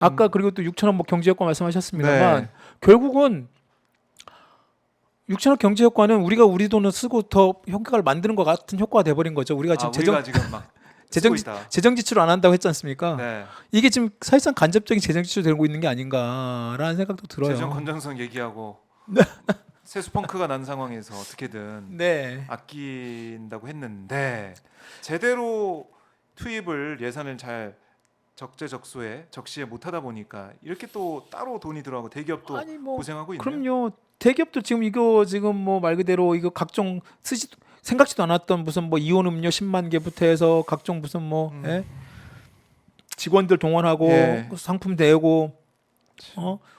아까 그리고 또 6천억 뭐 경제 효과 말씀하셨습니다만 네. 결국은 6천억 경제 효과는 우리가 우리 돈을 쓰고 더 효과를 만드는 것 같은 효과가 돼버린 거죠. 우리가 지금 우리가 지금 막 재정 쓰고 있다. 재정 지출 안 한다고 했지 않습니까? 네. 이게 지금 사실상 간접적인 재정 지출 되고 있는 게 아닌가라는 생각도 들어요. 재정 건전성 얘기하고 세수 펑크가 난 상황에서 어떻게든 네. 아낀다고 했는데 제대로 투입을 예산을 잘 적재적소에 적시에 못하다 보니까 이렇게 또 따로 돈이 들어가고 대기업도 아니 뭐 고생하고 있네요. 그럼요. 대기업도 지금 이거 지금 뭐 말 그대로 이거 각종 생각지도 않았던 무슨 뭐 이온 음료 10만 개부터 해서 각종 무슨 뭐 예? 직원들 동원하고 예. 상품 내고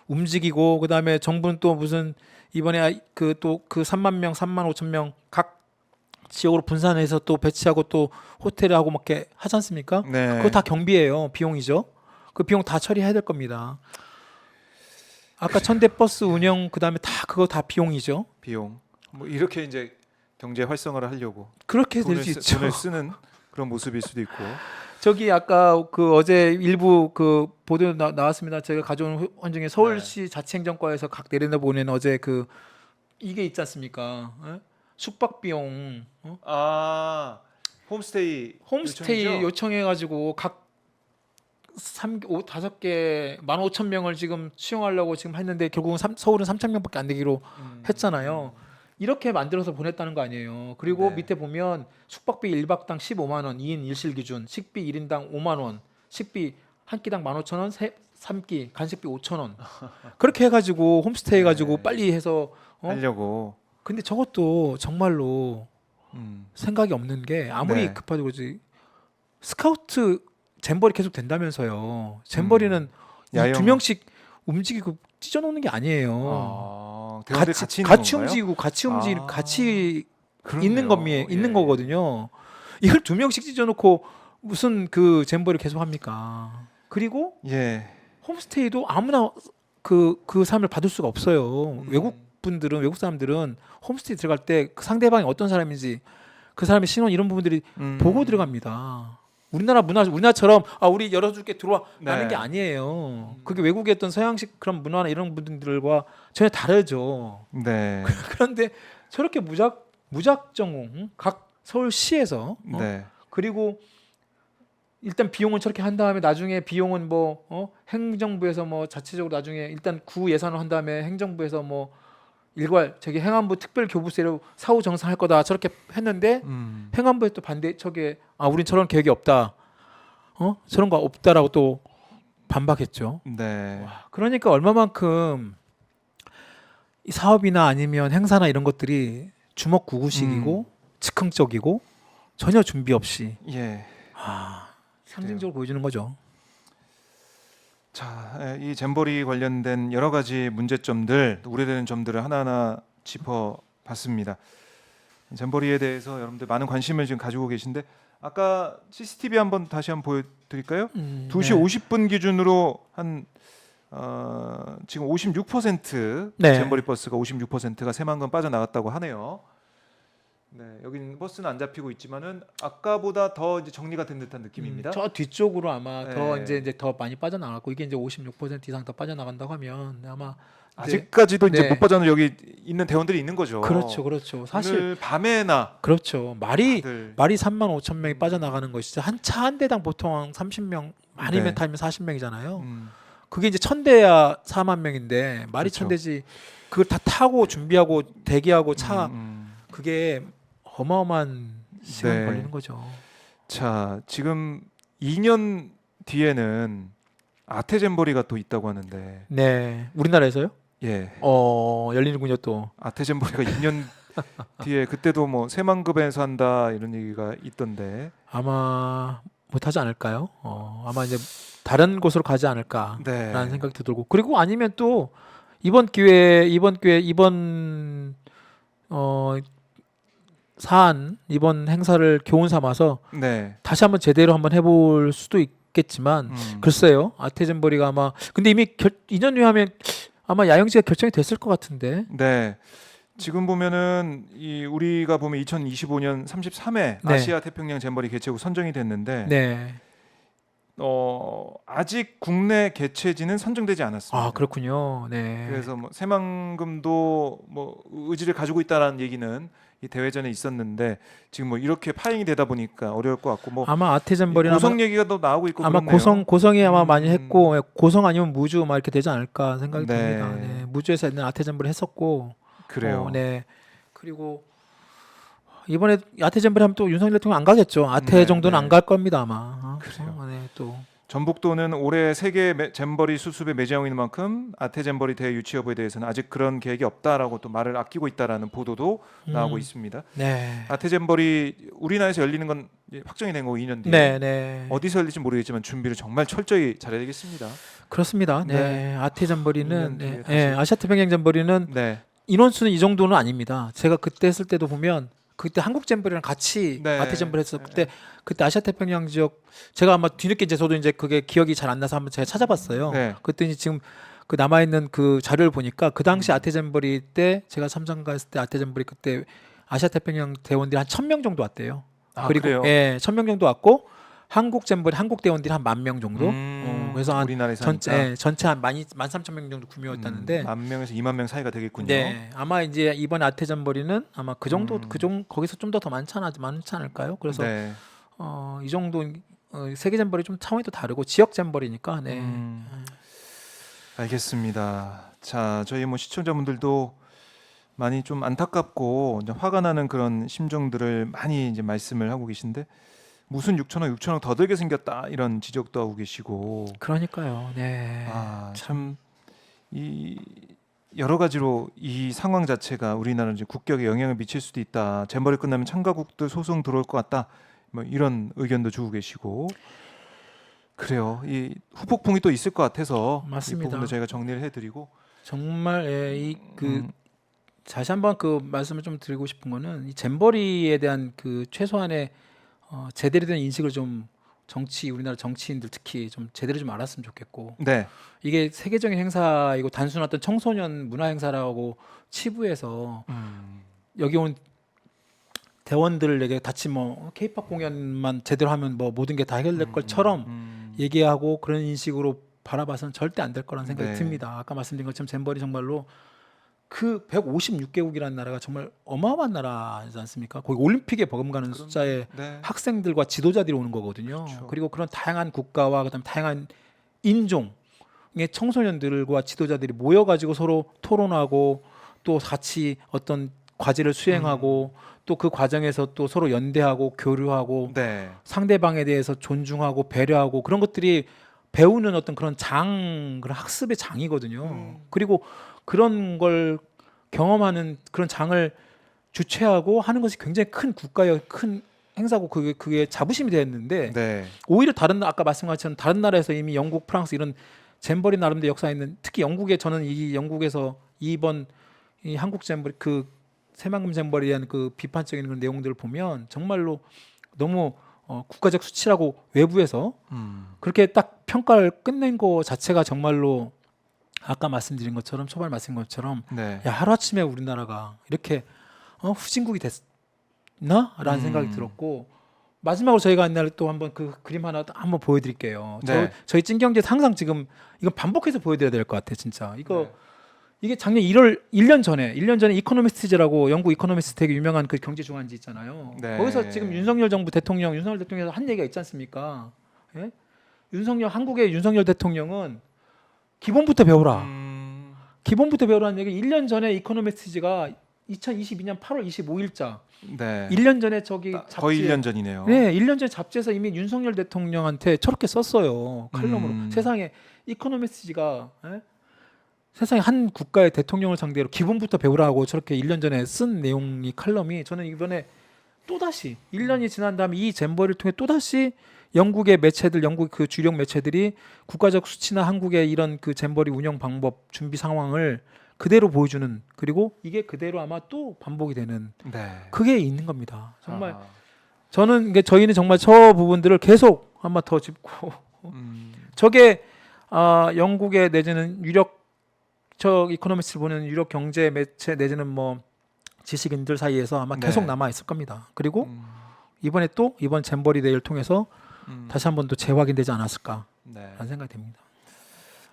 움직이고 그다음에 정부는 또 무슨 이번에 그 또 그 3만 명, 3만 5천 명 각 지역으로 분산해서 또 배치하고 또 호텔하고 막 이렇게 하지 않습니까? 네. 그거 다 경비예요. 비용이죠. 그 비용 다 처리해야 될 겁니다. 아까 천대 버스 운영 그다음에 다 그거 다 비용이죠. 비용. 뭐 이렇게 이제 경제 활성화를 하려고 그렇게 될 수 있죠. 돈을 쓰는 그런 모습일 수도 있고. 저기 아까 그 어제 일부 그 보도 나왔습니다. 제가 가져온 원 중에 서울시 자치행정과에서 각 내려다보는 어제 그 이게 있지 않습니까? 숙박 비용 홈스테이 홈스테이 요청해가지고 각 5개 15,000명을 지금 수용하려고 지금 했는데 결국은 서울은 3,000명밖에 안 되기로 했잖아요. 이렇게 만들어서 보냈다는 거 아니에요. 그리고 네. 밑에 보면 숙박비 1박당 15만 원, 2인 1실 기준, 식비 1인당 5만 원, 식비 한 끼당 15,000원, 3끼 간식비 5,000원. 그렇게 해가지고 홈스테이 해가지고 네. 빨리 해서 하려고. 근데 저것도 정말로 생각이 없는 게 아무리 네. 급하다고 그러지 스카우트 잼버리 계속 된다면서요. 잼버리는 야영. 2명씩 움직이고 찢어놓는 게 아니에요. 대원들 같이 있는 같이 건가요? 움직이고 같이 그렇네요. 있는 예. 있는 거거든요. 이걸 2명씩 찢어놓고 무슨 그 잼버리 계속 합니까? 그리고 예. 홈스테이도 아무나 그 삶을 받을 수가 없어요. 외국 사람들은 홈스테이 들어갈 때 그 상대방이 어떤 사람인지 그 사람의 신원 이런 부분들이 보고 들어갑니다. 우리나라처럼 우리 열어줄게 들어와 라는 게 아니에요. 그게 외국의 어떤 서양식 그런 문화나 이런 분들과 전혀 다르죠. 네. 그런데 저렇게 무작정 각 서울시에서 네. 그리고 일단 비용은 저렇게 한 다음에 나중에 비용은 뭐 행정부에서 뭐 자체적으로 나중에 일단 구 예산을 한 다음에 행정부에서 뭐 일괄 저기 행안부 특별교부세로 사후 정산할 거다 저렇게 했는데 행안부에 또 반대 저게 우린 저런 계획이 없다. 저런 거 없다라고 또 반박했죠. 네. 그러니까 얼마만큼 이 사업이나 아니면 행사나 이런 것들이 주먹구구식이고 즉흥적이고 전혀 준비 없이 예. 상징적으로 보여주는 거죠. 자, 이 잼버리 관련된 여러 가지 문제점들, 우려되는 점들을 하나하나 짚어봤습니다. 잼버리에 대해서 여러분들 많은 관심을 지금 가지고 계신데 아까 CCTV 한번 다시 한번 보여드릴까요? 2시 네. 50분 기준으로 한 지금 56% 네. 잼버리 버스가 56%가 새만금 빠져나갔다고 하네요. 네, 여기는 버스는 안 잡히고 있지만은 아까보다 더 이제 정리가 된 듯한 느낌입니다. 저 뒤쪽으로 아마 더 네. 이제 더 많이 빠져나갔고 이게 이제 56% 이상 더 빠져나간다고 하면 아마 아직까지도 이제 네. 못 빠져나 여기 있는 대원들이 있는 거죠. 그렇죠. 사실 오늘 밤에나 그렇죠. 말이 다들 3만 5천 명이 빠져나가는 것이죠. 한 차 한 대당 보통 한 30명 많이면 네. 타면 40명이잖아요. 음, 그게 이제 1,000대야 4만 명인데 말이 그렇죠. 1,000대지. 그걸 다 타고 준비하고 대기하고 차 그게 어마어마한 시간이 네. 걸리는 거죠. 자, 지금 2년 뒤에는 아테잼버리가 또 있다고 하는데, 네. 우리나라에서요? 예, 열리는군요 또. 아테잼버리가 2년 뒤에 그때도 뭐 새만금에서 한다 이런 얘기가 있던데, 아마 못하지 않을까요? 아마 이제 다른 곳으로 가지 않을까라는 네, 생각도 들고 그리고 아니면 또 이번 기회에 이번 사안 이번 행사를 교훈 삼아서 네, 다시 한번 제대로 한번 해볼 수도 있겠지만 글쎄요 아테젠버리가 아마 근데 이미 2년 후에 하면 아마 야영지가 결정이 됐을 것 같은데 네. 지금 보면은 우리가 보면 2025년 33회 네. 아시아 태평양 잼버리 개최국 선정이 됐는데 네 아직 국내 개최지는 선정되지 않았습니다. 아 그렇군요. 네. 그래서 뭐 새만금도 뭐 의지를 가지고 있다라는 얘기는 이 대회전에 있었는데 지금 뭐 이렇게 파행이 되다 보니까 어려울 것 같고 뭐 아마 아태전벌이나 고성 얘기가 또 나오고 있고 아마 그렇네요. 고성이 아마 많이 음. 했고 고성 아니면 무주 막 이렇게 되지 않을까 생각이 네. 듭니다. 네. 무주에서 옛날 아태전벌 했었고 그래요. 네. 그리고 이번에 아태전벌 하면 또 윤석열 대통령 안 가겠죠. 아태 네, 정도는 네. 안 갈 겁니다 아마. 그래요. 네, 또 전북도는 올해 세계 잼버리 수습에 매장하고 있는 만큼 아태 잼버리 대회 유치 여부에 대해서는 아직 그런 계획이 없다라고 또 말을 아끼고 있다라는 보도도 나오고 있습니다. 네. 아태 잼버리 우리나라에서 열리는 건 이제 확정이 된 거고 2년 뒤에 네, 네. 어디서 열릴지 모르겠지만 준비를 정말 철저히 잘해야 되겠습니다. 그렇습니다. 네. 네. 아태 전벌이는 2년 뒤에 네. 다시. 네. 아시아 태평양 전벌이는 네, 인원수는 이 정도는 아닙니다. 제가 그때 했을 때도 보면 그때 한국 잼버리랑 같이 네. 아태 잼버리 했어. 그때 아시아 태평양 지역 제가 아마 뒤늦게 이제 저도 이제 그게 기억이 잘 안 나서 한번 제가 찾아봤어요. 네. 그랬더니 지금 그 남아 있는 그 자료를 보니까 그 당시 아태 잼버리 때 제가 참가했을 때 아태 잼버리 그때 아시아 태평양 대원들이 한 1,000명 정도 왔대요. 아, 그리고 그래요? 예, 1,000명 정도 왔고 한국 잼버리 한국 대원들이 한 10,000명 정도. 그래서 한 우리나라에서 전체 한 13,000명 정도 구매했다는데 10,000명에서 20,000명 사이가 되겠군요. 네, 아마 이제 이번 아태 전벌이는 아마 그 정도 거기서 좀 더 많지 않을까요? 그래서 네. 이 정도 세계 잼벌이 좀 차원이 또 다르고 지역 잼벌이니까 네. 알겠습니다. 자, 저희 뭐 시청자분들도 많이 좀 안타깝고 이제 화가 나는 그런 심정들을 많이 이제 말씀을 하고 계신데 무슨 6천억 더 들게 생겼다 이런 지적도 하고 계시고 그러니까요. 네. 참 이 여러 가지로 이 상황 자체가 우리나라 이제 국격에 영향을 미칠 수도 있다. 잼버리 끝나면 참가국들 소송 들어올 것 같다. 뭐 이런 의견도 주고 계시고 그래요. 이 후폭풍이 또 있을 것 같아서 맞습니다. 이 부분도 저희가 정리를 해드리고 정말 다시 한번 그 말씀을 좀 드리고 싶은 거는 이 잼버리에 대한 그 최소한의 제대로 된 인식을 좀 우리나라 정치인들 특히 좀 제대로 좀 알았으면 좋겠고 네, 이게 세계적인 행사이고 단순 어떤 청소년 문화 행사라고 치부해서 여기 온 대원들에게 같이 뭐 K-팝 공연만 제대로 하면 뭐 모든 게 다 해결될 것처럼 얘기하고 그런 인식으로 바라봐서는 절대 안 될 거라는 생각이 네. 듭니다. 아까 말씀드린 것처럼 잼버리 정말로 그 156개국이라는 나라가 정말 어마어마한 나라지 않습니까? 거기 올림픽에 버금가는 숫자의 네. 학생들과 지도자들이 오는 거거든요. 그렇죠. 그리고 그런 다양한 국가와 그다음 다양한 인종의 청소년들과 지도자들이 모여가지고 서로 토론하고 또 같이 어떤 과제를 수행하고 또 그 과정에서 또 서로 연대하고 교류하고 네. 상대방에 대해서 존중하고 배려하고 그런 것들이 배우는 어떤 그런 그런 학습의 장이거든요. 그리고 그런 걸 경험하는 그런 장을 주최하고 하는 것이 굉장히 큰 국가의 큰 행사고 그게 자부심이 되었는데 네. 오히려 아까 말씀하신 것처럼 다른 나라에서 이미 영국, 프랑스 이런 잼버리 나름대로 역사 있는 특히 영국에 저는 이 영국에서 이번 이 한국 잼버리 그 새만금 잼버리에 대한 그 비판적인 그런 내용들을 보면 정말로 너무 국가적 수치라고 외부에서 그렇게 딱 평가를 끝낸 거 자체가 정말로 아까 말씀드린 것처럼 초반에 말씀드린 것처럼 네. 야 하루아침에 우리나라가 이렇게 후진국이 됐나라는 생각이 들었고 마지막으로 저희가 옛날에 또 한번 그 그림 하나 한번 보여드릴게요. 네. 저희 찐경제 항상 지금 이건 반복해서 보여드려야 될 것 같아요, 진짜. 네. 이게 작년 1년 전에 이코노미스트라고 영국 이코노미스트 되게 유명한 그 경제 중간지 있잖아요. 네. 거기서 지금 윤석열 대통령에서 한 얘기가 있지 않습니까? 예? 한국의 윤석열 대통령은 기본부터 배우라. 기본부터 배우라는 얘기 1년 전에 이코노미스트가 2022년 8월 25일자 네. 1년 전에 저기 거의 잡지에 1년 전이네요. 네, 1년 전에 잡지에서 이미 윤석열 대통령한테 저렇게 썼어요. 칼럼으로. 세상에 이코노미스트가 세상에 한 국가의 대통령을 상대로 기본부터 배우라고 저렇게 1년 전에 쓴 내용이 칼럼이 저는 이번에 또다시 1년이 지난 다음에 이 잼버리를 통해 또다시 영국의 매체들, 영국 그 주력 매체들이 국가적 수치나 한국의 이런 그 잼버리 운영 방법, 준비 상황을 그대로 보여주는 그리고 이게 그대로 아마 또 반복이 되는 네. 그게 있는 겁니다. 정말 저희는 정말 저 부분들을 계속 한번 더 짚고 저게 영국의 내지는 유력 이코노미스트를 보는 유력 경제 매체 내지는 뭐 지식인들 사이에서 아마 계속 네. 남아 있을 겁니다. 그리고 이번 잼버리 대회를 통해서 다시 한번 또 재확인되지 않았을까라는 네. 생각이 듭니다.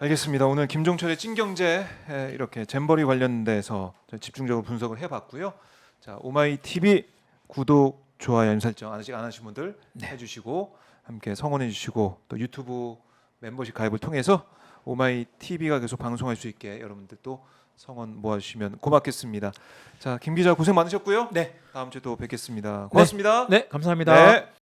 알겠습니다. 오늘 김종철의 찐경제 이렇게 잼버리 관련돼서 집중적으로 분석을 해봤고요. 자, 오마이 TV 구독, 좋아요, 알림 설정 아직 안 하신 분들 해주시고 함께 성원해주시고 또 유튜브 멤버십 가입을 통해서 오마이 TV가 계속 방송할 수 있게 여러분들 또 성원 모아주시면 고맙겠습니다. 자, 김 기자 고생 많으셨고요. 네, 다음 주에 또 뵙겠습니다. 고맙습니다. 네, 감사합니다. 네.